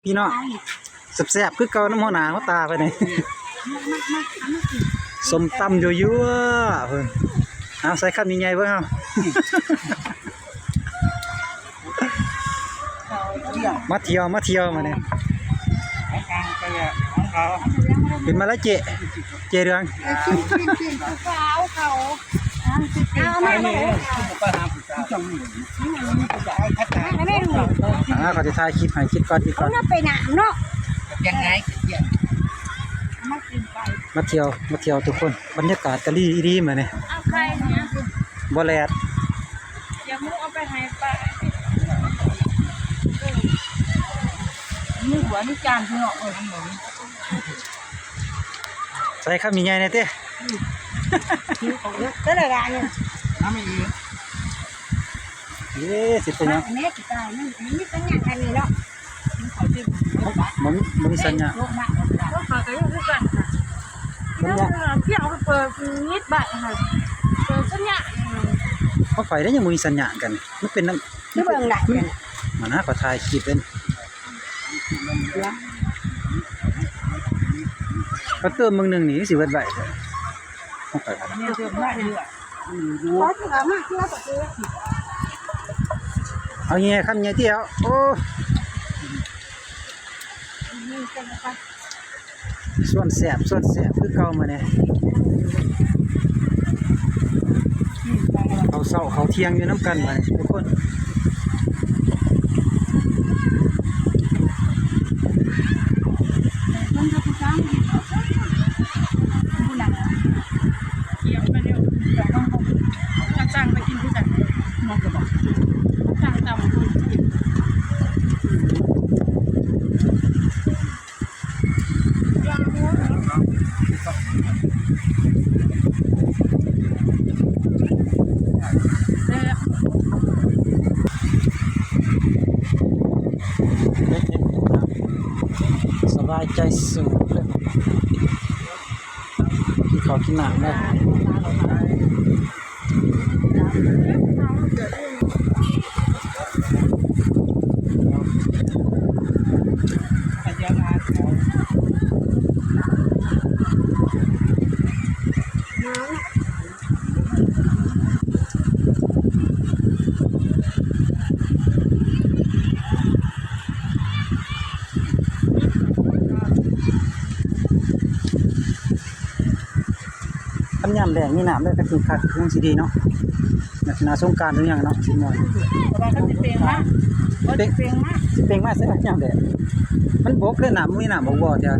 พี่น้องแซ่บๆคือเก่าน้ำหัวหน้าเขาตาไปไหนสมตำยั่วๆเพิ่นเอาใส่ข้าวใหญ่ๆเบิ่งเอามาเที่ยวมาเนี่ยเป็นมาแล้วเจเรืองเขาจะถ่ายคลิปให้คลิปก่อนไปหนามเนาะยังไงมาเที่ยวทุกคนบรรยากาศก็ดีๆมาเนี่ยเอาใครเนี่ยบ่แลดอย่ามุกเอาไปให้ป้านี่หัวนี่จานเนาะทั้งหมดใส่ข้าวมีใหญ่เนี่ยเต้ก็เลยละเนี่ยน้ำไม่ดีสิเป็นยังแม่กี่ตายนี่เป็นอย่างไรเนาะมันสัญญาก็ฝากกันด้วยกันค่ะแล้วเที่ยวเปิดนิดบ่ายค่ะเปิดสัญญาเขาไฟได้ยังมีสัญญากันมันเป็นน้ำที่เมืองไหนกันมานะเขาถ่ายคลิปเป็นเขาเติมมึงหนึ่งหนีสิเวทใบเขาไปกันเนี่ยเติมได้เลยเพราะถือมากที่ว่าปกติเอาเงี้ยขั้นเงี้ยเที่ยวโอ้ส่วนแสบคือเก่ามาเนี่ยเขาเศร้าเขาเที่ยงอยู่น้ำกันมาทุกคนจ้างไปกินที่ไหนมองกระบอกจ้างตำสบายใจสุดเลยที่เขากินหนักเลยยำแดงนี่น้ำได้ก็คือคักเครื่องซีดีเนาะนาสงการทุกอย่างเนาะชิ้นหน่อยเปล่งมากเปล่งมากใช่ไหมยำแดงมันบกเลยน้ำมีน้ำบกบ่อเดียว